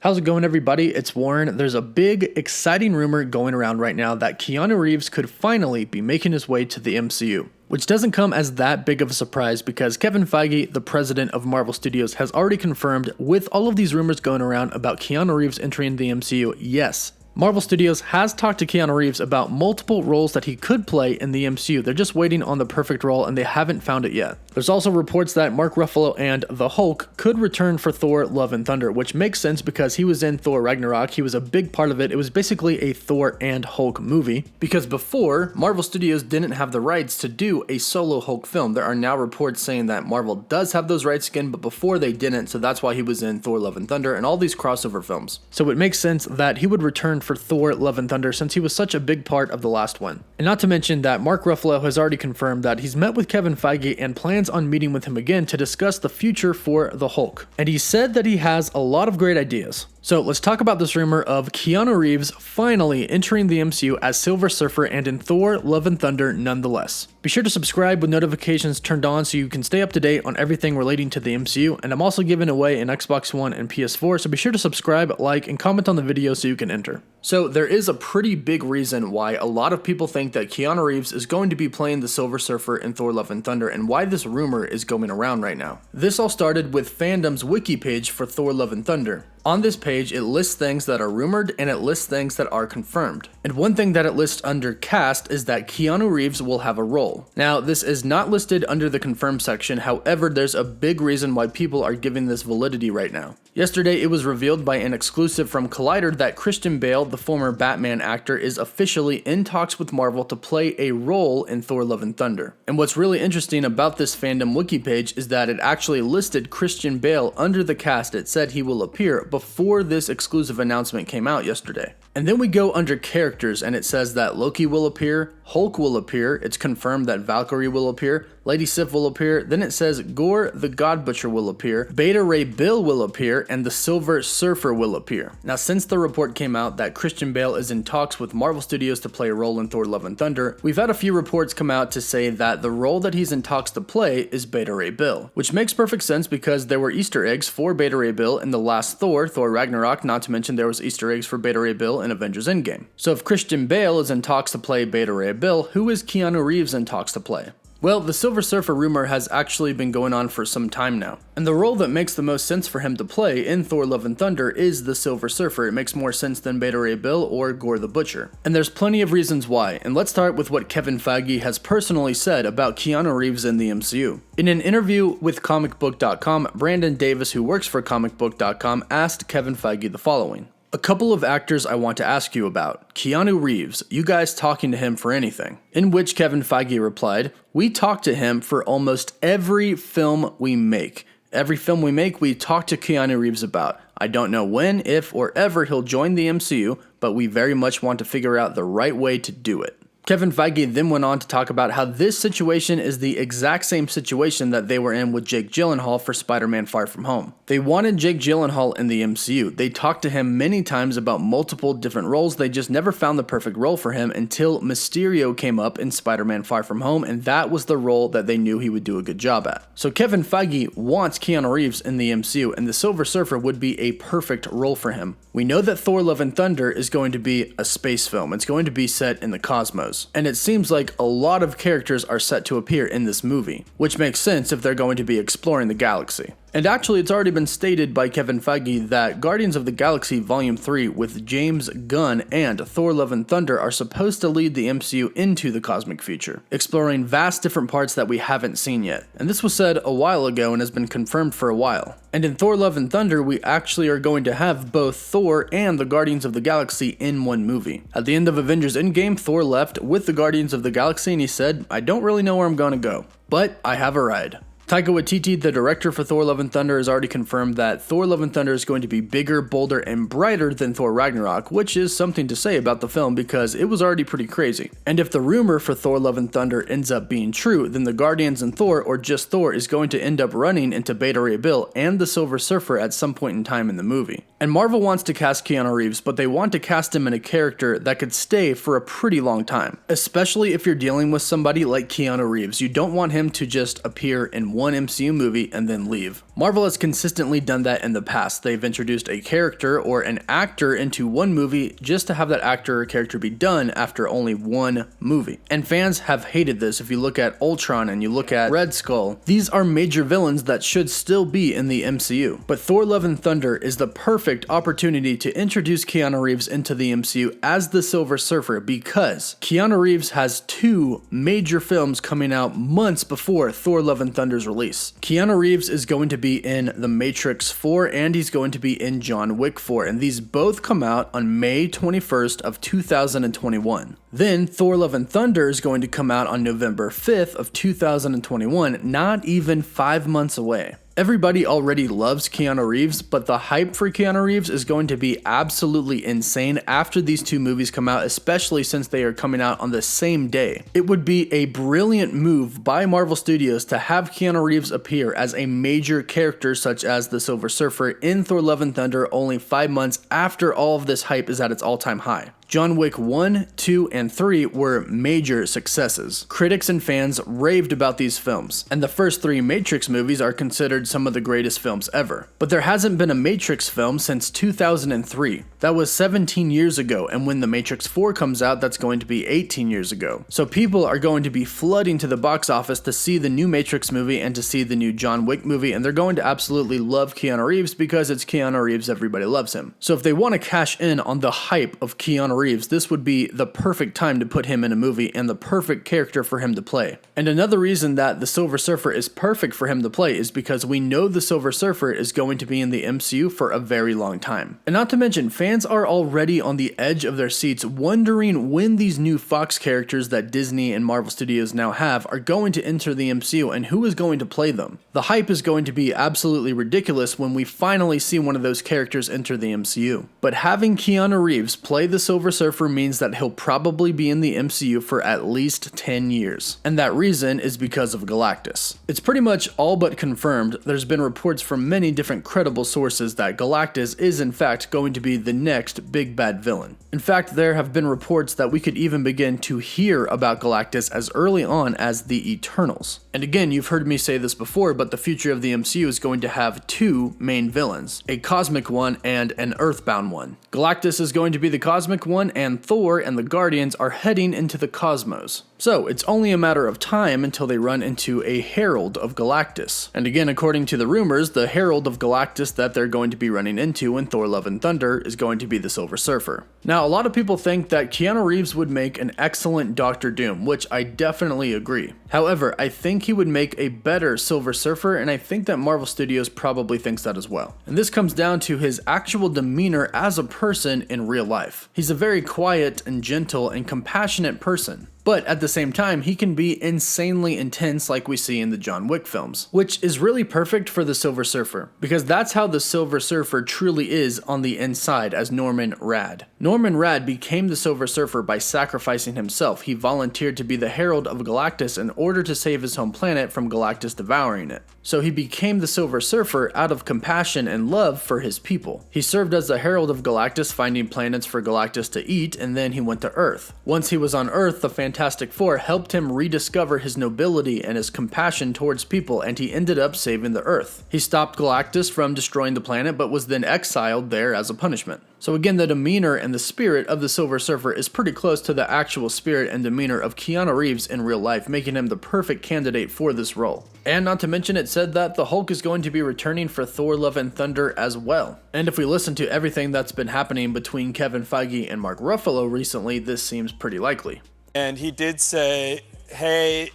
How's it going, everybody? It's Warren. There's a big, exciting rumor going around right now that Keanu Reeves could finally be making his way to the MCU, which doesn't come as that big of a surprise because Kevin Feige, the president of Marvel Studios, has already confirmed, with all of these rumors going around about Keanu Reeves entering the MCU, yes, Marvel Studios has talked to Keanu Reeves about multiple roles that he could play in the MCU. They're just waiting on the perfect role and they haven't found it yet. There's also reports that Mark Ruffalo and the Hulk could return for Thor Love and Thunder, which makes sense because he was in Thor Ragnarok. He was a big part of it. It was basically a Thor and Hulk movie because before, Marvel Studios didn't have the rights to do a solo Hulk film. There are now reports saying that Marvel does have those rights again, but before they didn't, so that's why he was in Thor Love and Thunder and all these crossover films. So it makes sense that he would return for Thor Love and Thunder since he was such a big part of the last one. And not to mention that Mark Ruffalo has already confirmed that he's met with Kevin Feige and plans on meeting with him again to discuss the future for the Hulk. And he said that he has a lot of great ideas. So let's talk about this rumor of Keanu Reeves finally entering the MCU as Silver Surfer and in Thor Love and Thunder nonetheless. Be sure to subscribe with notifications turned on so you can stay up to date on everything relating to the MCU, and I'm also giving away an Xbox One and PS4, so be sure to subscribe, like, and comment on the video so you can enter. So there is a pretty big reason why a lot of people think that Keanu Reeves is going to be playing the Silver Surfer in Thor Love and Thunder and why this rumor is going around right now. This all started with Fandom's wiki page for Thor Love and Thunder. On this page, it lists things that are rumored and it lists things that are confirmed. And one thing that it lists under cast is that Keanu Reeves will have a role. Now, this is not listed under the confirmed section, however, there's a big reason why people are giving this validity right now. Yesterday, it was revealed by an exclusive from Collider that Christian Bale, the former Batman actor, is officially in talks with Marvel to play a role in Thor Love and Thunder. And what's really interesting about this Fandom wiki page is that it actually listed Christian Bale under the cast. It said he will appear before this exclusive announcement came out yesterday. And then we go under characters and it says that Loki will appear, Hulk will appear, it's confirmed that Valkyrie will appear, Lady Sif will appear, then it says Gore the God Butcher will appear, Beta Ray Bill will appear, and the Silver Surfer will appear. Now, since the report came out that Christian Bale is in talks with Marvel Studios to play a role in Thor Love and Thunder, we've had a few reports come out to say that the role that he's in talks to play is Beta Ray Bill, which makes perfect sense because there were Easter eggs for Beta Ray Bill in the last Thor Ragnarok, not to mention there was Easter eggs for Beta Ray Bill in Avengers Endgame. So if Christian Bale is in talks to play Beta Ray Bill, who is Keanu Reeves in talks to play? Well, the Silver Surfer rumor has actually been going on for some time now, and the role that makes the most sense for him to play in Thor Love and Thunder is the Silver Surfer. It makes more sense than Beta Ray Bill or Gore the Butcher. And there's plenty of reasons why, and let's start with what Kevin Feige has personally said about Keanu Reeves in the MCU. In an interview with comicbook.com, Brandon Davis, who works for comicbook.com, asked Kevin Feige the following. A couple of actors I want to ask you about. Keanu Reeves, you guys talking to him for anything? In which Kevin Feige replied, we talk to him for almost every film we make. Every film we make, we talk to Keanu Reeves about. I don't know when, if, or ever he'll join the MCU, but we very much want to figure out the right way to do it. Kevin Feige then went on to talk about how this situation is the exact same situation that they were in with Jake Gyllenhaal for Spider-Man Far From Home. They wanted Jake Gyllenhaal in the MCU. They talked to him many times about multiple different roles. They just never found the perfect role for him until Mysterio came up in Spider-Man Far From Home, and that was the role that they knew he would do a good job at. So Kevin Feige wants Keanu Reeves in the MCU, and the Silver Surfer would be a perfect role for him. We know that Thor Love and Thunder is going to be a space film. It's going to be set in the cosmos. And it seems like a lot of characters are set to appear in this movie, which makes sense if they're going to be exploring the galaxy. And actually, it's already been stated by Kevin Feige that Guardians of the Galaxy Volume 3 with James Gunn and Thor Love and Thunder are supposed to lead the MCU into the cosmic future, exploring vast different parts that we haven't seen yet. And this was said a while ago and has been confirmed for a while. And in Thor Love and Thunder, we actually are going to have both Thor and the Guardians of the Galaxy in one movie. At the end of Avengers Endgame, Thor left with the Guardians of the Galaxy and he said, I don't really know where I'm going to go, but I have a ride. Taika Waititi, the director for Thor Love and Thunder, has already confirmed that Thor Love and Thunder is going to be bigger, bolder, and brighter than Thor Ragnarok, which is something to say about the film because it was already pretty crazy. And if the rumor for Thor Love and Thunder ends up being true, then the Guardians and Thor, or just Thor, is going to end up running into Beta Ray Bill and the Silver Surfer at some point in time in the movie. And Marvel wants to cast Keanu Reeves, but they want to cast him in a character that could stay for a pretty long time. Especially if you're dealing with somebody like Keanu Reeves. You don't want him to just appear in one MCU movie and then leave. Marvel has consistently done that in the past. They've introduced a character or an actor into one movie just to have that actor or character be done after only one movie. And fans have hated this. If you look at Ultron and you look at Red Skull, these are major villains that should still be in the MCU. But Thor Love and Thunder is the perfect opportunity to introduce Keanu Reeves into the MCU as the Silver Surfer, because Keanu Reeves has two major films coming out months before Thor Love and Thunder's release. Keanu Reeves is going to be in The Matrix 4 and he's going to be in John Wick 4, and these both come out on May 21st of 2021. Then Thor Love and Thunder is going to come out on November 5th of 2021, not even 5 months away. Everybody already loves Keanu Reeves, but the hype for Keanu Reeves is going to be absolutely insane after these two movies come out, especially since they are coming out on the same day. It would be a brilliant move by Marvel Studios to have Keanu Reeves appear as a major character such as the Silver Surfer in Thor Love and Thunder only 5 months after all of this hype is at its all-time high. John Wick 1, 2, and 3 were major successes. Critics and fans raved about these films, and the first 3 Matrix movies are considered some of the greatest films ever. But there hasn't been a Matrix film since 2003. That was 17 years ago, and when The Matrix 4 comes out, that's going to be 18 years ago. So people are going to be flooding to the box office to see the new Matrix movie and to see the new John Wick movie, and they're going to absolutely love Keanu Reeves because it's Keanu Reeves, everybody loves him. So if they want to cash in on the hype of Keanu Reeves, this would be the perfect time to put him in a movie and the perfect character for him to play. And another reason that the Silver Surfer is perfect for him to play is because we know the Silver Surfer is going to be in the MCU for a very long time. And not to mention, fans are already on the edge of their seats wondering when these new Fox characters that Disney and Marvel Studios now have are going to enter the MCU and who is going to play them. The hype is going to be absolutely ridiculous when we finally see one of those characters enter the MCU. But having Keanu Reeves play the Silver Surfer means that he'll probably be in the MCU for at least 10 years. And that reason is because of Galactus. It's pretty much all but confirmed. There's been reports from many different credible sources that Galactus is in fact going to be the next big bad villain. In fact, there have been reports that we could even begin to hear about Galactus as early on as the Eternals. And again, you've heard me say this before, but the future of the MCU is going to have two main villains, a cosmic one and an earthbound one. Galactus is going to be the cosmic one, and Thor and the Guardians are heading into the cosmos. So it's only a matter of time until they run into a Herald of Galactus. And again, according to the rumors, the Herald of Galactus that they're going to be running into in Thor Love and Thunder is going to be the Silver Surfer. Now, a lot of people think that Keanu Reeves would make an excellent Doctor Doom, which I definitely agree. However, I think he would make a better Silver Surfer, and I think that Marvel Studios probably thinks that as well. And this comes down to his actual demeanor as a person in real life. He's a very quiet and gentle and compassionate person. But at the same time, he can be insanely intense like we see in the John Wick films, which is really perfect for the Silver Surfer, because that's how the Silver Surfer truly is on the inside as Norman Rad. Norman Rad became the Silver Surfer by sacrificing himself. He volunteered to be the Herald of Galactus in order to save his home planet from Galactus devouring it. So he became the Silver Surfer out of compassion and love for his people. He served as the Herald of Galactus, finding planets for Galactus to eat, and then he went to Earth. Once he was on Earth, the Fantastic Four helped him rediscover his nobility and his compassion towards people, and he ended up saving the Earth. He stopped Galactus from destroying the planet, but was then exiled there as a punishment. So again, the demeanor and the spirit of the Silver Surfer is pretty close to the actual spirit and demeanor of Keanu Reeves in real life, making him the perfect candidate for this role. And not to mention, it said that the Hulk is going to be returning for Thor Love and Thunder as well. And if we listen to everything that's been happening between Kevin Feige and Mark Ruffalo recently, this seems pretty likely. And he did say, hey,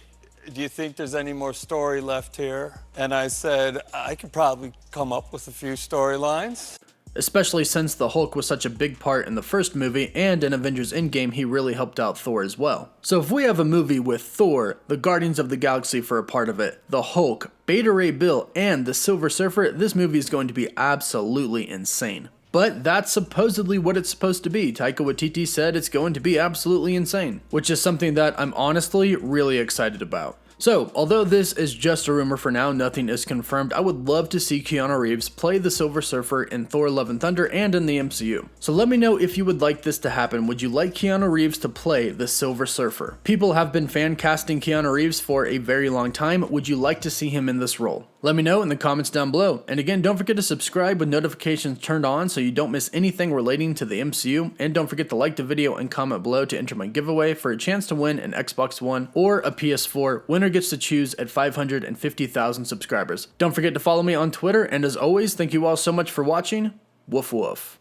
do you think there's any more story left here? And I said, I could probably come up with a few storylines. Especially since the Hulk was such a big part in the first movie, and in Avengers Endgame he really helped out Thor as well. So if we have a movie with Thor, the Guardians of the Galaxy for a part of it, the Hulk, Beta Ray Bill, and the Silver Surfer, this movie is going to be absolutely insane. But that's supposedly what it's supposed to be. Taika Waititi said it's going to be absolutely insane, which is something that I'm honestly really excited about. So, although this is just a rumor for now, nothing is confirmed, I would love to see Keanu Reeves play the Silver Surfer in Thor Love and Thunder and in the MCU. So let me know if you would like this to happen. Would you like Keanu Reeves to play the Silver Surfer? People have been fan casting Keanu Reeves for a very long time. Would you like to see him in this role? Let me know in the comments down below. And again, don't forget to subscribe with notifications turned on so you don't miss anything relating to the MCU. And don't forget to like the video and comment below to enter my giveaway for a chance to win an Xbox One or a PS4. Winner gets to choose at 550,000 subscribers. Don't forget to follow me on Twitter. And as always, thank you all so much for watching. Woof woof.